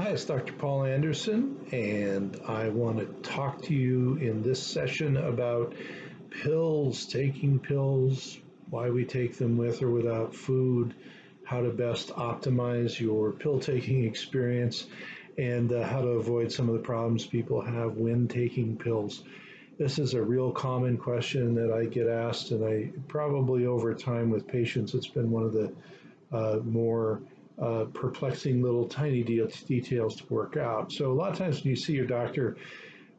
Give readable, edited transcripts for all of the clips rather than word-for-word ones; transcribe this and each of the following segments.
Hi, it's Dr. Paul Anderson, and I want to talk to you in this session about pills, taking pills, why we take them with or without food, how to best optimize your pill taking experience, and how to avoid some of the problems people have when taking pills. This is a real common question that I get asked, and I probably over time with patients, it's been one of the more perplexing little tiny details to work out. So a lot of times when you see your doctor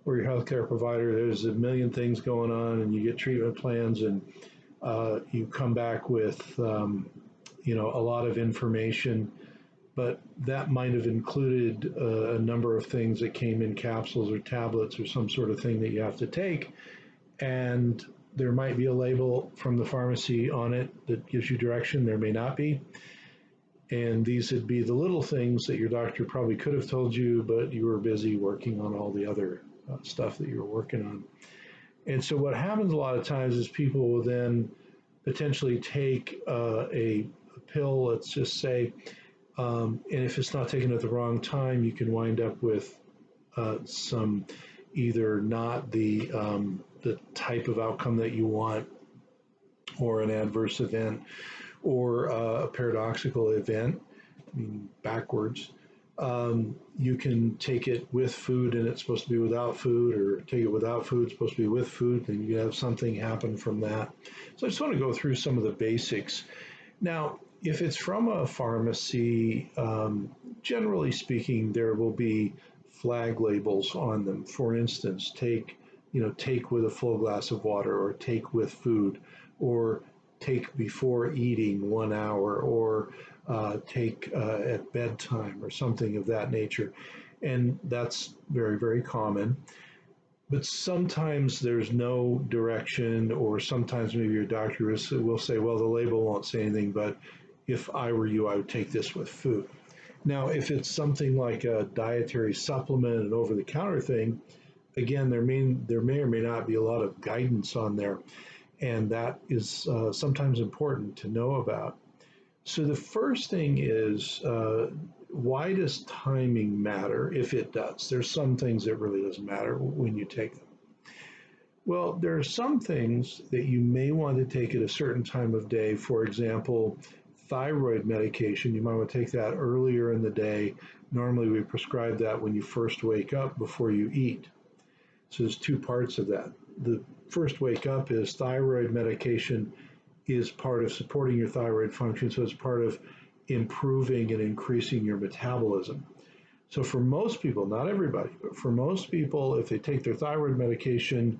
or your healthcare provider, there's a million things going on, and you get treatment plans, and you come back with a lot of information, but that might have included a number of things that came in capsules or tablets or some sort of thing that you have to take, and there might be a label from the pharmacy on it that gives you direction. There may not be. And these would be the little things that your doctor probably could have told you, but you were busy working on all the other stuff that you were working on. And so what happens a lot of times is people will then potentially take a pill, let's just say, and if it's not taken at the wrong time, you can wind up with some either not the type of outcome that you want, or an adverse event, or a paradoxical event, I mean backwards. You can take it with food and it's supposed to be without food, or take it without food, it's supposed to be with food, and you have something happen from that. So I just want to go through some of the basics. Now, if it's from a pharmacy, generally speaking, there will be flag labels on them. For instance, take with a full glass of water, or take with food, or take before eating 1 hour, or take at bedtime, or something of that nature. And that's very, very common. But sometimes there's no direction, or sometimes maybe your doctor will say, well, the label won't say anything, but if I were you, I would take this with food. Now, if it's something like a dietary supplement, an over-the-counter thing, again, there may or may not be a lot of guidance on there. And that is sometimes important to know about. So the first thing is, why does timing matter, if it does? There's some things that really doesn't matter when you take them. Well, there are some things that you may want to take at a certain time of day. For example, thyroid medication, you might want to take that earlier in the day. Normally we prescribe that when you first wake up before you eat. So there's two parts of that. The first wake up is thyroid medication is part of supporting your thyroid function, so it's part of improving and increasing your metabolism. So for most people, not everybody, but for most people, if they take their thyroid medication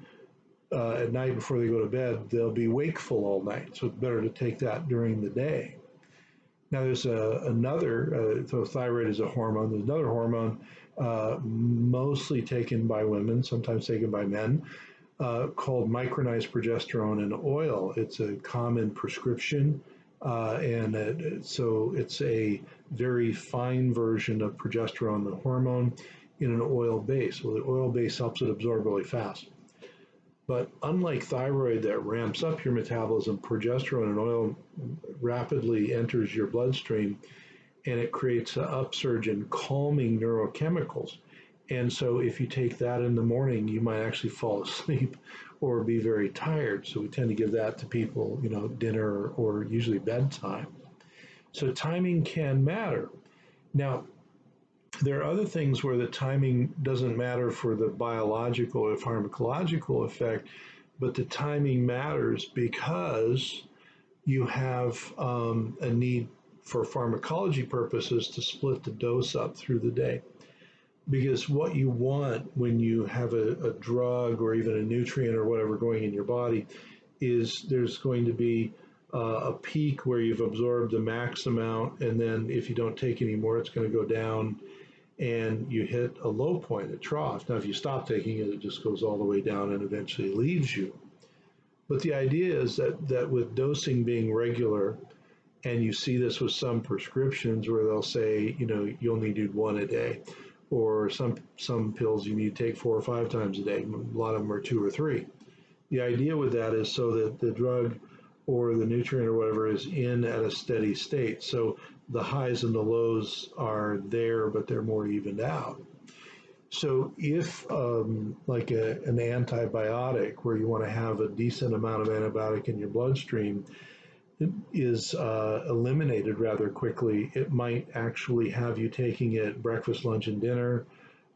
at night before they go to bed, they'll be wakeful all night. So it's better to take that during the day. Now there's another, so thyroid is a hormone. There's another hormone mostly taken by women, sometimes taken by men, called micronized progesterone in oil. It's a common prescription, so it's a very fine version of progesterone, the hormone, in an oil base. Well, the oil base helps it absorb really fast. But unlike thyroid that ramps up your metabolism, progesterone in oil rapidly enters your bloodstream, and it creates an upsurge in calming neurochemicals. And so if you take that in the morning, you might actually fall asleep or be very tired. So we tend to give that to people, dinner or usually bedtime. So timing can matter. Now, there are other things where the timing doesn't matter for the biological or pharmacological effect, but the timing matters because you have a need for pharmacology purposes to split the dose up through the day. Because what you want when you have a drug or even a nutrient or whatever going in your body is there's going to be a peak where you've absorbed the max amount, and then if you don't take any more, it's going to go down, and you hit a low point, a trough. Now, if you stop taking it, it just goes all the way down and eventually leaves you. But the idea is that with dosing being regular, and you see this with some prescriptions where they'll say, you only need one a day, or some pills you need to take 4 or 5 times a day. A lot of them are 2 or 3. The idea with that is so that the drug or the nutrient or whatever is in at a steady state. So the highs and the lows are there, but they're more evened out. So if like an antibiotic where you want to have a decent amount of antibiotic in your bloodstream is eliminated rather quickly, it might actually have you taking it breakfast, lunch, and dinner,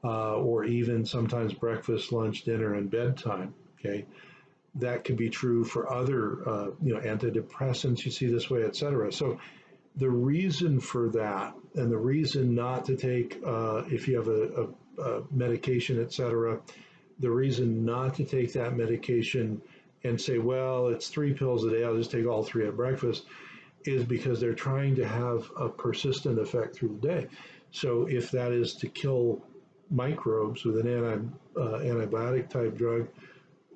or even sometimes breakfast, lunch, dinner, and bedtime. Okay, that could be true for other antidepressants. You see this way, et cetera. So the reason for that, and the reason not to take if you have a medication, et cetera, the reason not to take that medication and say, well, it's 3 pills a day, I'll just take all 3 at breakfast, is because they're trying to have a persistent effect through the day. So if that is to kill microbes with an antibiotic type drug,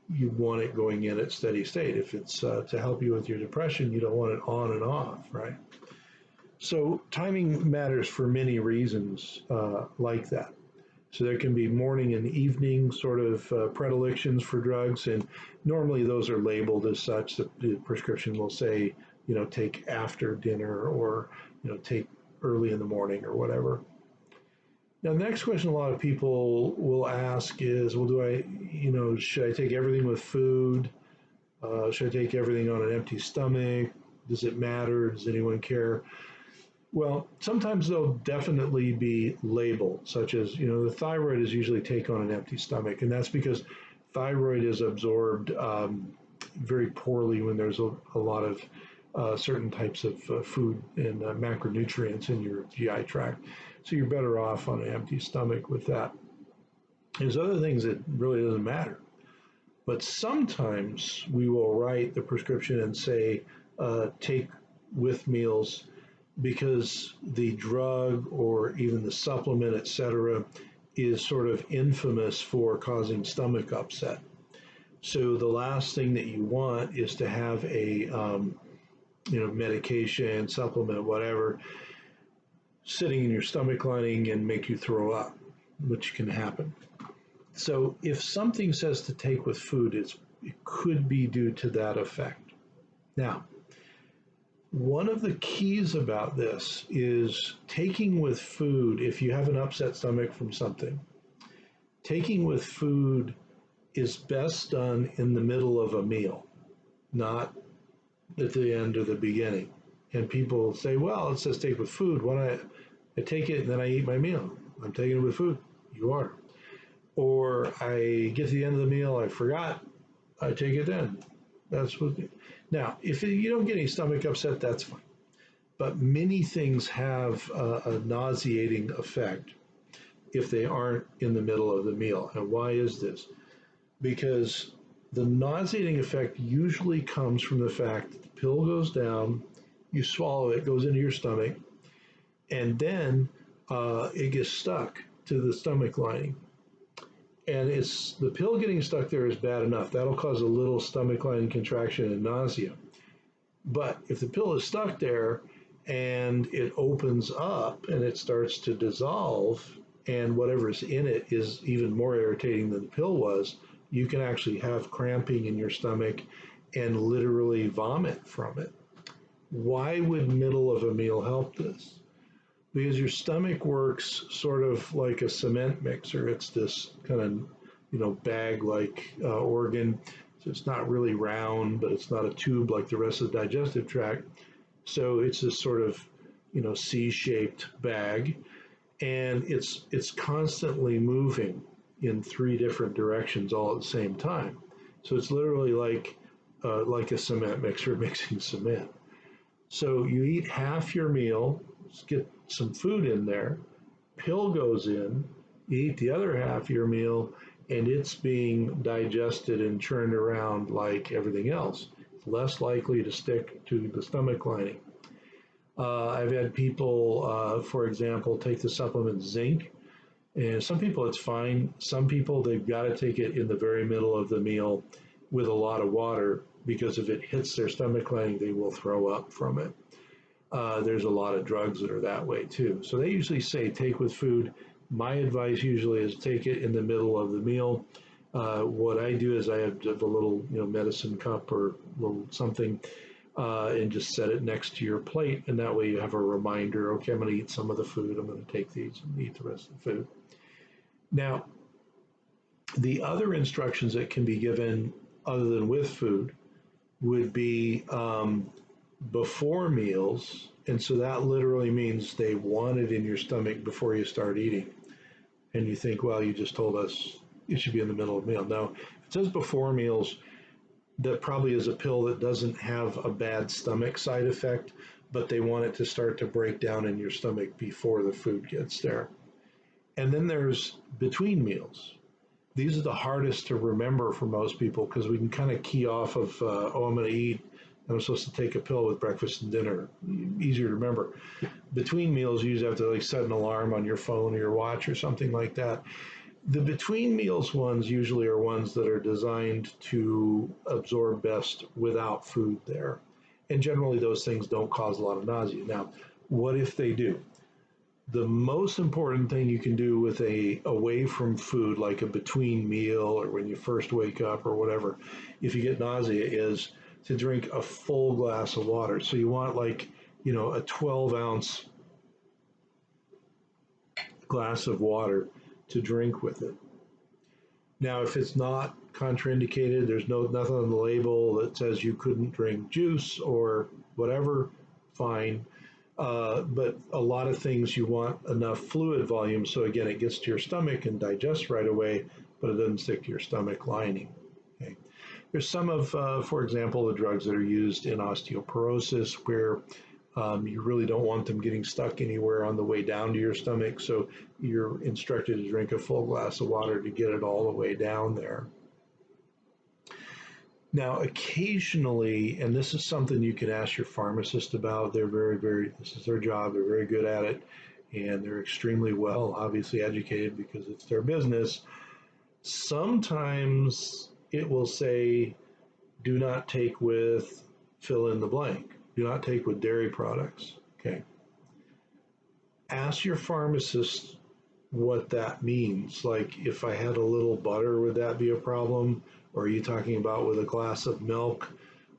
you want it going in at steady state. If it's to help you with your depression, you don't want it on and off, right? So timing matters for many reasons like that. So there can be morning and evening sort of predilections for drugs, and normally those are labeled as such. The prescription will say, take after dinner, or take early in the morning, or whatever. Now, the next question a lot of people will ask is, well, should I take everything with food? Should I take everything on an empty stomach? Does it matter? Does anyone care? Well, sometimes they'll definitely be labeled, such as, the thyroid is usually taken on an empty stomach, and that's because thyroid is absorbed very poorly when there's a lot of certain types of food and macronutrients in your GI tract. So you're better off on an empty stomach with that. There's other things that really doesn't matter. But sometimes we will write the prescription and say, take with meals, because the drug or even the supplement, et cetera, is sort of infamous for causing stomach upset. So the last thing that you want is to have a medication, supplement, whatever, sitting in your stomach lining and make you throw up, which can happen. So if something says to take with food, it could be due to that effect. Now, one of the keys about this is taking with food, if you have an upset stomach from something, taking with food is best done in the middle of a meal, not at the end or the beginning. And people say, well, it says take with food. Why don't I take it and then I eat my meal? I'm taking it with food. You are. Or I get to the end of the meal, I forgot, I take it then. That's what. Now, if you don't get any stomach upset, that's fine. But many things have a nauseating effect if they aren't in the middle of the meal. And why is this? Because the nauseating effect usually comes from the fact that the pill goes down, you swallow it, goes into your stomach, and then it gets stuck to the stomach lining. And it's the pill getting stuck there is bad enough. That'll cause a little stomach lining contraction and nausea. But if the pill is stuck there and it opens up and it starts to dissolve, and whatever's in it is even more irritating than the pill was, you can actually have cramping in your stomach and literally vomit from it. Why would middle of a meal help this? Because your stomach works sort of like a cement mixer. It's this kind of bag-like organ. So it's not really round, but it's not a tube like the rest of the digestive tract. So it's this sort of C-shaped bag, and it's constantly moving in 3 different directions all at the same time. So it's literally like a cement mixer mixing cement. So you eat half your meal, get some food in there, pill goes in, you eat the other half of your meal, and it's being digested and churned around like everything else. It's less likely to stick to the stomach lining. I've had people, for example, take the supplement zinc, and some people it's fine. Some people, they've got to take it in the very middle of the meal with a lot of water, because if it hits their stomach lining, they will throw up from it. There's a lot of drugs that are that way too. So they usually say take with food. My advice usually is take it in the middle of the meal. What I do is I have a little medicine cup or little something and just set it next to your plate. And that way you have a reminder, okay, I'm going to eat some of the food. I'm going to take these and eat the rest of the food. Now, the other instructions that can be given other than with food would be before meals. And so that literally means they want it in your stomach before you start eating. And you think, well, you just told us it should be in the middle of the meal. No, if it says before meals, that probably is a pill that doesn't have a bad stomach side effect, but they want it to start to break down in your stomach before the food gets there. And then there's between meals. These are the hardest to remember for most people because we can kind of key off of, oh, I'm going to eat, I'm supposed to take a pill with breakfast and dinner. Easier to remember. Between meals, you usually have to like set an alarm on your phone or your watch or something like that. The between meals ones usually are ones that are designed to absorb best without food there. And generally, those things don't cause a lot of nausea. Now, what if they do? The most important thing you can do with a away from food, like a between meal or when you first wake up or whatever, if you get nausea, is to drink a full glass of water. So you want like, a 12-ounce glass of water to drink with it. Now, if it's not contraindicated, there's nothing on the label that says you couldn't drink juice or whatever, fine. But a lot of things you want enough fluid volume so again it gets to your stomach and digests right away, but it doesn't stick to your stomach lining. Okay. There's some of, for example, the drugs that are used in osteoporosis where you really don't want them getting stuck anywhere on the way down to your stomach, so you're instructed to drink a full glass of water to get it all the way down there. Now, occasionally, and this is something you can ask your pharmacist about, they're this is their job, they're very good at it, and they're extremely well, obviously educated because it's their business. Sometimes it will say, do not take with fill in the blank, do not take with dairy products. Okay. Ask your pharmacist what that means. Like, if I had a little butter, would that be a problem? Or are you talking about with a glass of milk?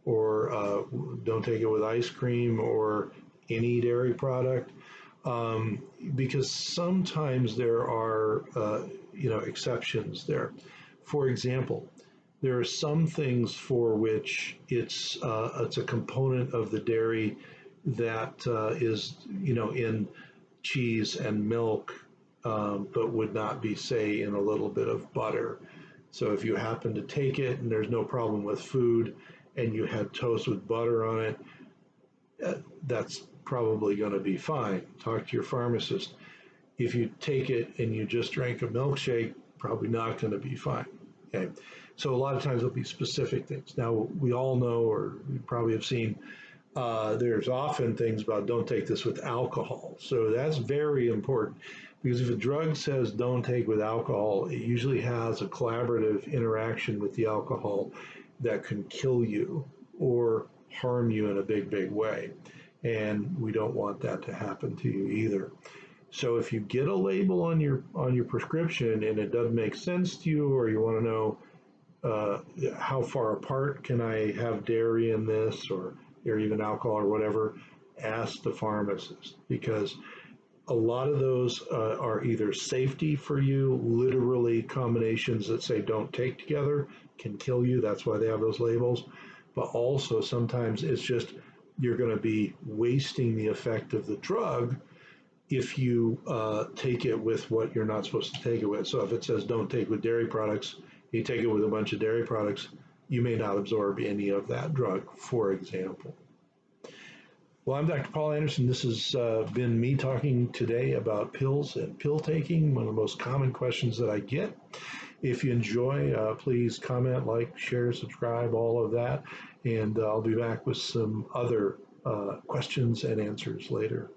Or don't take it with ice cream or any dairy product? Because sometimes there are, exceptions there. For example, there are some things for which it's a component of the dairy that is, in cheese and milk, but would not be, say, in a little bit of butter. So if you happen to take it and there's no problem with food and you had toast with butter on it, that's probably going to be fine. Talk to your pharmacist. If you take it and you just drank a milkshake, probably not going to be fine. Okay. So a lot of times it'll be specific things. Now, we all know, or we probably have seen, there's often things about don't take this with alcohol. So that's very important because if a drug says don't take with alcohol, it usually has a collaborative interaction with the alcohol that can kill you or harm you in a big, big way. And we don't want that to happen to you either. So if you get a label on your prescription and it doesn't make sense to you, or you want to know how far apart can I have dairy in this, or even alcohol or whatever, ask the pharmacist, because a lot of those are either safety for you, literally combinations that say don't take together can kill you. That's why they have those labels. But also sometimes it's just you're going to be wasting the effect of the drug if you take it with what you're not supposed to take it with. So if it says don't take with dairy products, you take it with a bunch of dairy products, you may not absorb any of that drug, for example. Well, I'm Dr. Paul Anderson. This has been me talking today about pills and pill taking, one of the most common questions that I get. If you enjoy, please comment, like, share, subscribe, all of that. And I'll be back with some other questions and answers later.